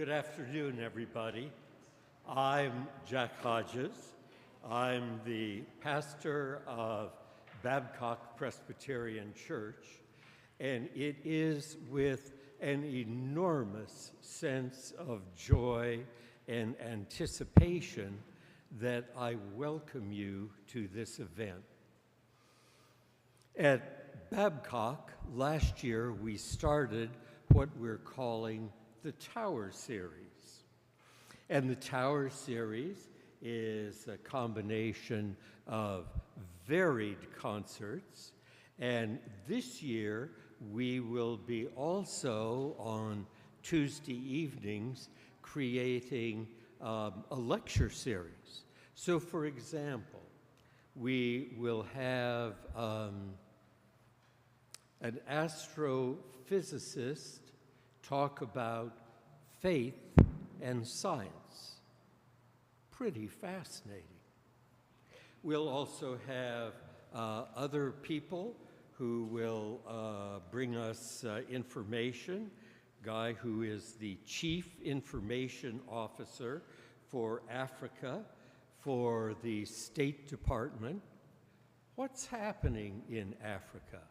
Good afternoon, everybody. I'm Jack Hodges. I'm the pastor of Babcock Presbyterian Church, and it is with an enormous sense of joy and anticipation that I welcome you to this event. At Babcock, last year we started what we're calling the Tower Series. And the Tower Series is a combination of varied concerts, and this year we will be also on Tuesday evenings creating a lecture series. So for example, we will have an astrophysicist talk about faith and science. Pretty fascinating. We'll also have other people who will bring us information. Guy who is the Chief Information Officer for Africa for the State Department. What's happening in Africa?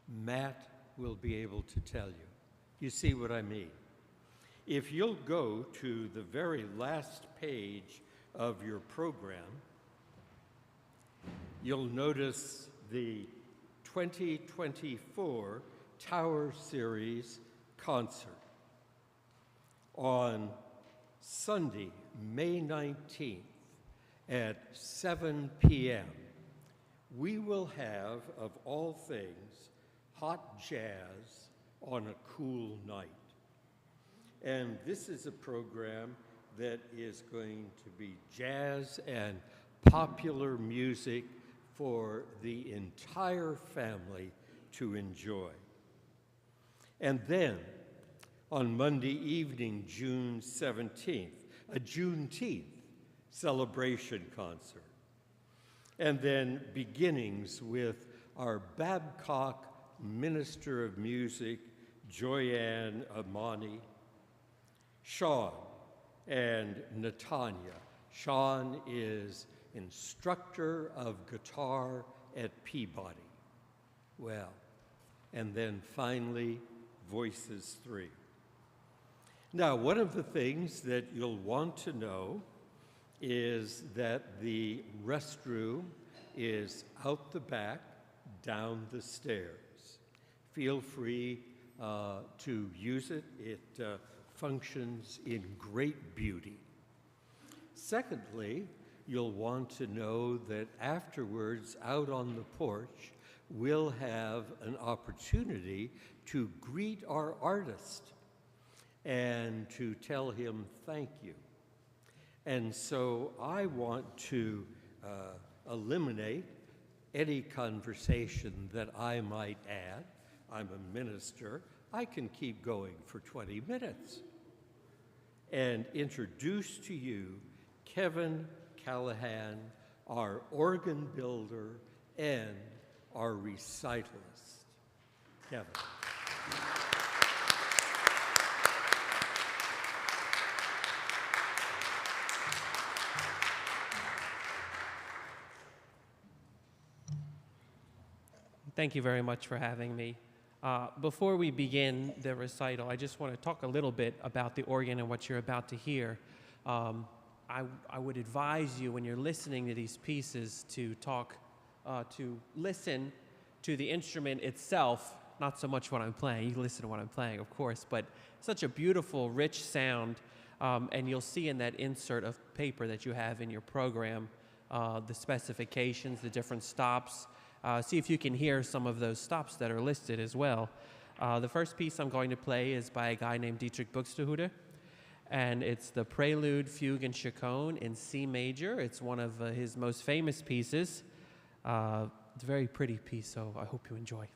Matt will be able to tell you. You see what I mean? If you'll go to the very last page of your program, you'll notice the 2024 Tower Series concert. On Sunday, May 19th at 7 p.m., we will have, of all things, hot jazz on a cool night. And this is a program that is going to be jazz and popular music for the entire family to enjoy. And then on Monday evening, June 17th, a Juneteenth celebration concert. And then beginnings with our Babcock Minister of Music, Joyanne Amani, Sean, and Natanya. Sean is instructor of guitar at Peabody. Well, and then finally, Voices 3. Now, one of the things that you'll want to know is that the restroom is out the back, down the stairs. Feel free to use it. It functions in great beauty. Secondly, you'll want to know that afterwards, out on the porch, we'll have an opportunity to greet our artist and to tell him thank you. And so I want to eliminate any conversation that I might add. I'm a minister. I can keep going for 20 minutes. And introduce to you Kevin Callahan, our organ builder and our recitalist. Kevin. Thank you very much for having me. Before we begin the recital, I just want to talk a little bit about the organ and what you're about to hear. I would advise you when you're listening to these pieces to listen to the instrument itself, not so much what I'm playing. You can listen to what I'm playing, of course, but such a beautiful, rich sound, and you'll see in that insert of paper that you have in your program the specifications, the different stops. See if you can hear some of those stops that are listed as well. The first piece I'm going to play is by a guy named Dietrich Buxtehude, and it's the Prelude, Fugue, and Chaconne in C major. It's one of his most famous pieces. It's a very pretty piece, so I hope you enjoy.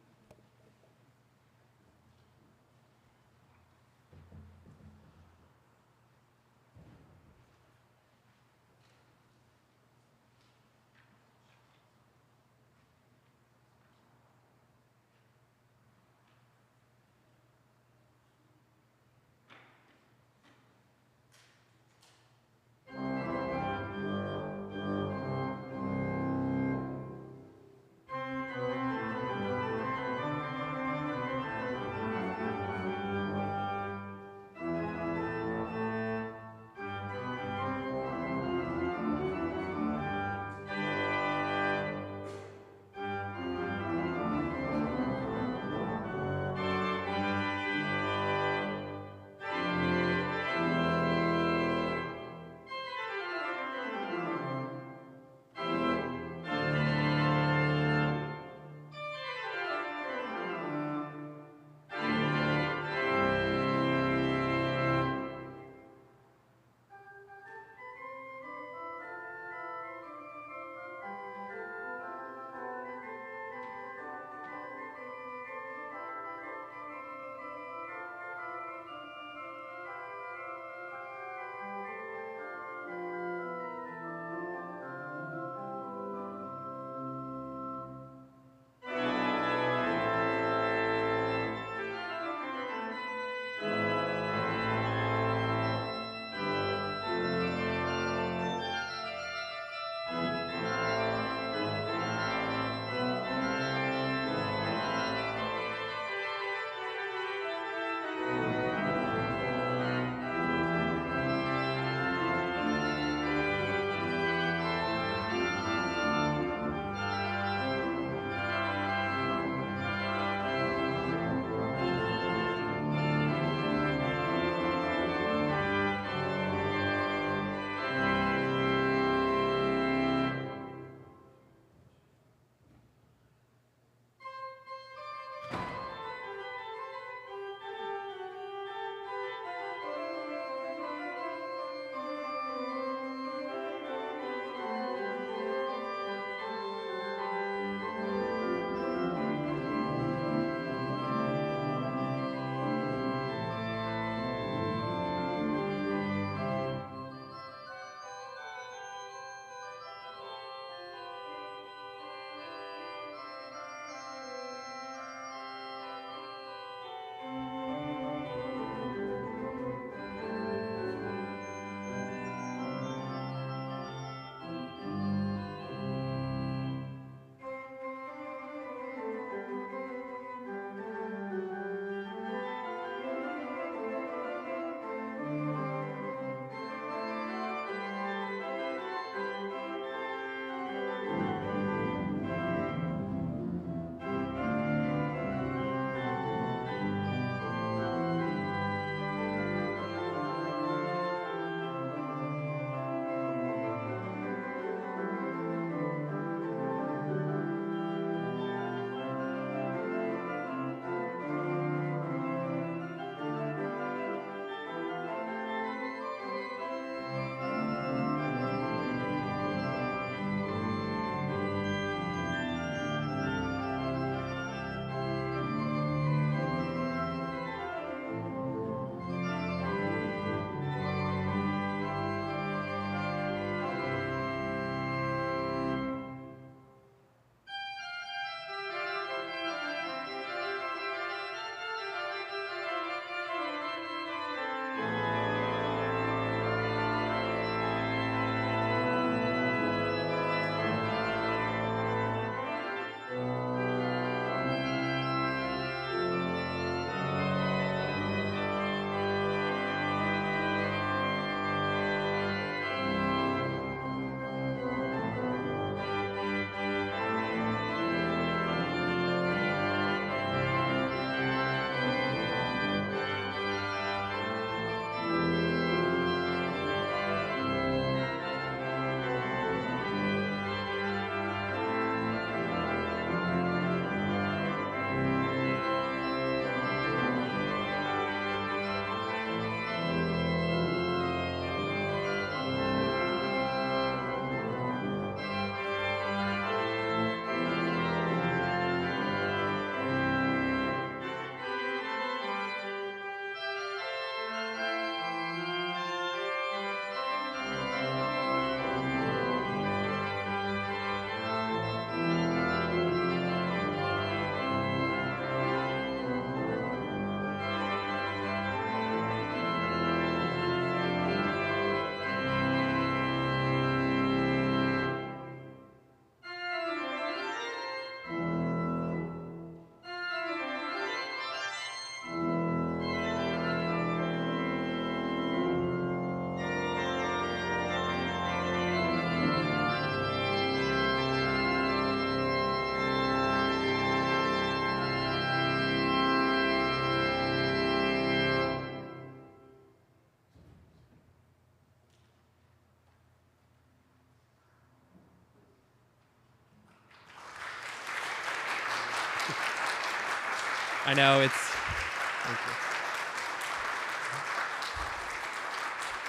I know thank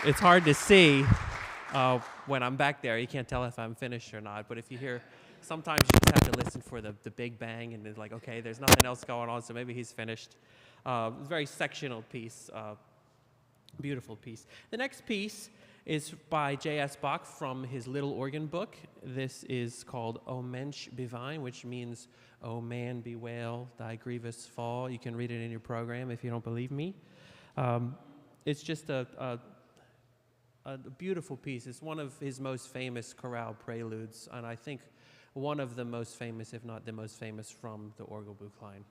you. It's hard to see when I'm back there. You can't tell if I'm finished or not. But if you hear, sometimes you just have to listen for the big bang, and it's like, okay, there's nothing else going on, so maybe he's finished. Very sectional piece, beautiful piece. The next piece is by J.S. Bach from his little organ book. This is called O Mensch bewein, which means, O man, bewail thy grievous fall. You can read it in your program if you don't believe me. It's just a beautiful piece. It's one of his most famous chorale preludes, and I think one of the most famous, if not the most famous, from the Orgelbuchlein.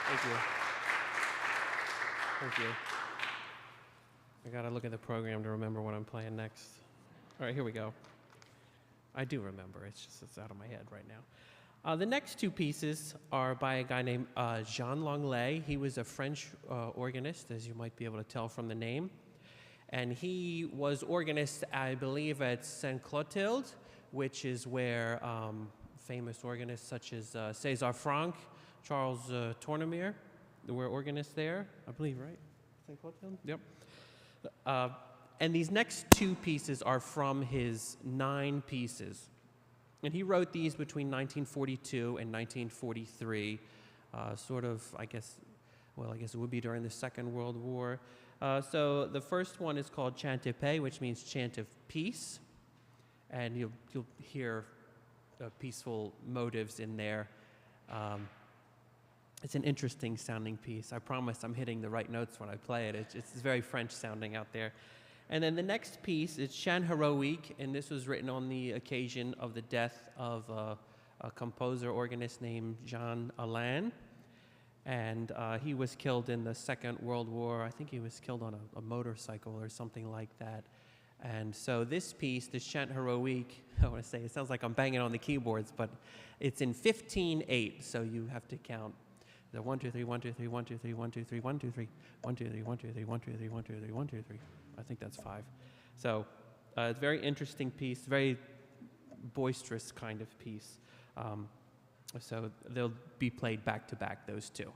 Thank you. Thank you. I gotta look at the program to remember what I'm playing next. All right, here we go. I do remember. It's out of my head right now. The next two pieces are by a guy named Jean Langlais. He was a French organist, as you might be able to tell from the name. And he was organist, I believe, at Saint Clotilde, which is where famous organists such as César Franck, Charles Tournemire, were organists there, I believe, right? Saint Clotilde? Yep. And these next two pieces are from his 9 pieces. And he wrote these between 1942 and 1943, sort of, I guess it would be during the Second World War. So the first one is called Chant de Paix, which means chant of peace. And you'll hear peaceful motives in there. It's an interesting sounding piece. I promise I'm hitting the right notes when I play it. It's very French sounding out there. And then the next piece is Chant Heroique, and this was written on the occasion of the death of a composer organist named Jean Callahan. And he was killed in the Second World War. I think he was killed on a motorcycle or something like that. And so this piece, this Chant Heroique, I want to say, it sounds like I'm banging on the keyboards, but it's in 15/8, so you have to count the 1, 2, 3, 1, 2, 3, 1, 2, 3, 1, 2, 3, 1, 2, 3, 1, 2, 3, 1, 2, 3, 1, 2, 3, 1, 2, 3, 1, 2, 3. I think that's 5. So it's a very interesting piece, very boisterous kind of piece. So they'll be played back to back, those two.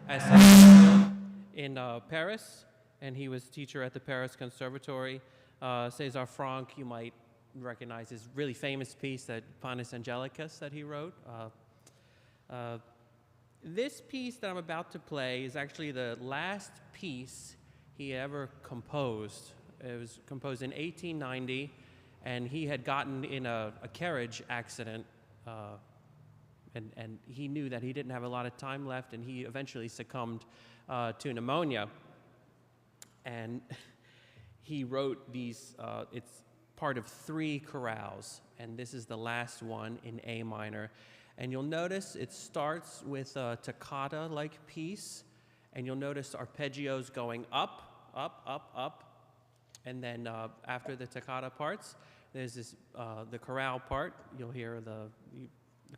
as in Paris, and he was teacher at the Paris Conservatory. César Franck, you might recognize his really famous piece, that Panis Angelicus that he wrote. This piece that I'm about to play is actually the last piece he ever composed. It was composed in 1890, and he had gotten in a carriage accident, and he knew that he didn't have a lot of time left, and he eventually succumbed to pneumonia. And he wrote these, it's part of 3 chorales, and this is the last one in A minor. And you'll notice it starts with a toccata-like piece, and you'll notice arpeggios going up, up, up, up, and then after the toccata parts, there's this, the chorale part. You'll hear the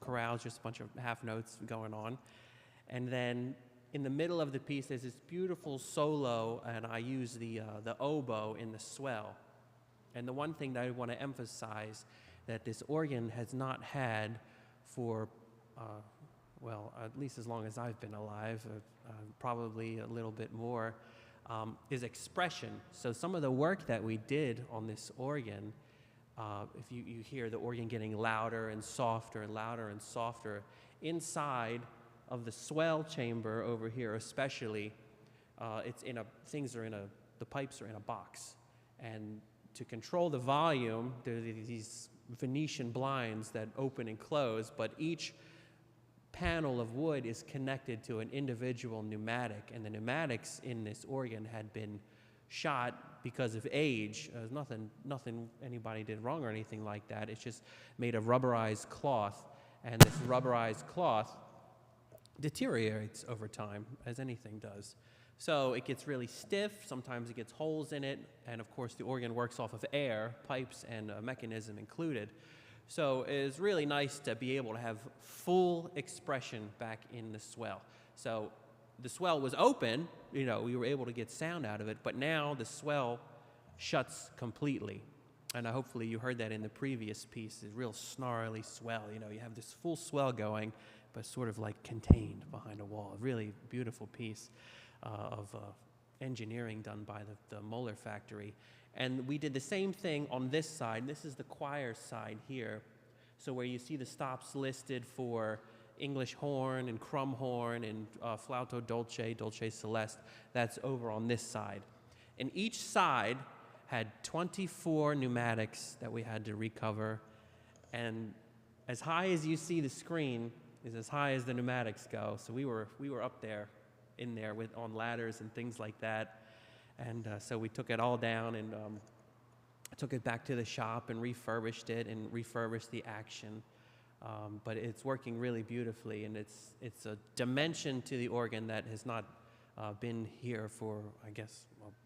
chorale is just a bunch of half notes going on. And then in the middle of the piece, there's this beautiful solo, and I use the oboe in the swell. And the one thing that I want to emphasize that this organ has not had for, well, at least as long as I've been alive, probably a little bit more, is expression. So some of the work that we did on this organ, if you hear the organ getting louder and softer and louder and softer, inside of the swell chamber over here especially, it's in a, the pipes are in a box. And to control the volume, there are these Venetian blinds that open and close, but each panel of wood is connected to an individual pneumatic, and the pneumatics in this organ had been shot because of age. There's nothing anybody did wrong or anything like that. It's just made of rubberized cloth, and this rubberized cloth deteriorates over time, as anything does. So it gets really stiff, sometimes it gets holes in it, and of course the organ works off of air, pipes, and a mechanism included. So it's really nice to be able to have full expression back in the swell. So the swell was open, we were able to get sound out of it, but now the swell shuts completely. And hopefully you heard that in the previous piece, the real snarly swell. You have this full swell going, but sort of like contained behind a wall. A really beautiful piece of engineering done by the Moeller factory. And we did the same thing on this side. This is the choir side here. So where you see the stops listed for English horn and crumb horn and flauto dolce, dolce celeste, that's over on this side. And each side had 24 pneumatics that we had to recover. And as high as you see the screen is as high as the pneumatics go. So we were up there, in there on ladders and things like that. And so we took it all down and took it back to the shop and refurbished it and refurbished the action. But it's working really beautifully, and it's a dimension to the organ that has not been here for, I guess,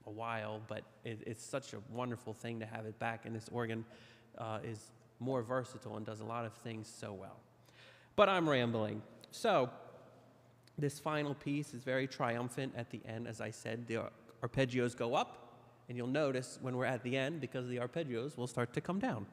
a while, but it's such a wonderful thing to have it back, and this organ is more versatile and does a lot of things so well. But I'm rambling. So this final piece is very triumphant at the end. As I said, the arpeggios go up, and you'll notice when we're at the end, because the arpeggios will start to come down.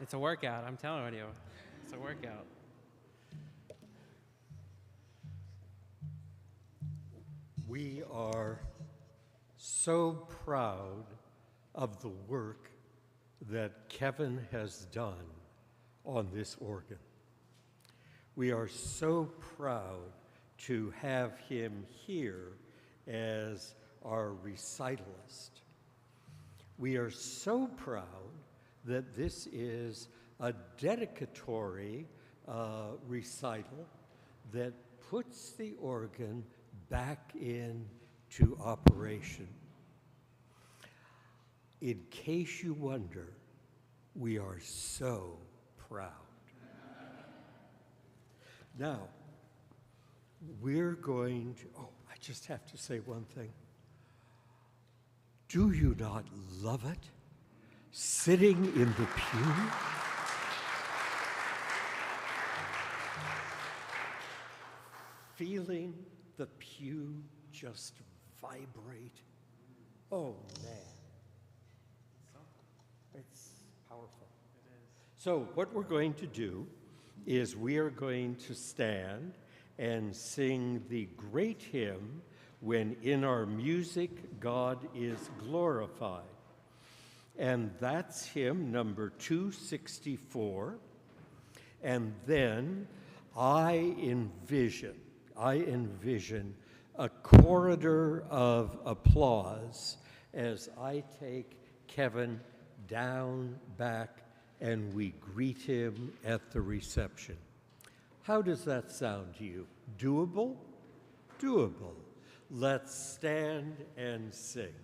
It's a workout, I'm telling you. It's a workout. We are so proud of the work that Kevin has done on this organ. We are so proud to have him here as our recitalist. We are so proud that this is a dedicatory recital that puts the organ back into operation. In case you wonder, we are so proud. Now, we're going to, I just have to say one thing. Do you not love it? Sitting in the pew? Feeling the pew just vibrate. Oh, man. It's powerful. It is. So what we're going to do is we are going to stand and sing the great hymn, "When in Our Music God is Glorified." And that's hymn number 264. And then I envision a corridor of applause as I take Kevin down back and we greet him at the reception. How does that sound to you? Doable? Doable. Let's stand and sing.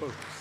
Folks,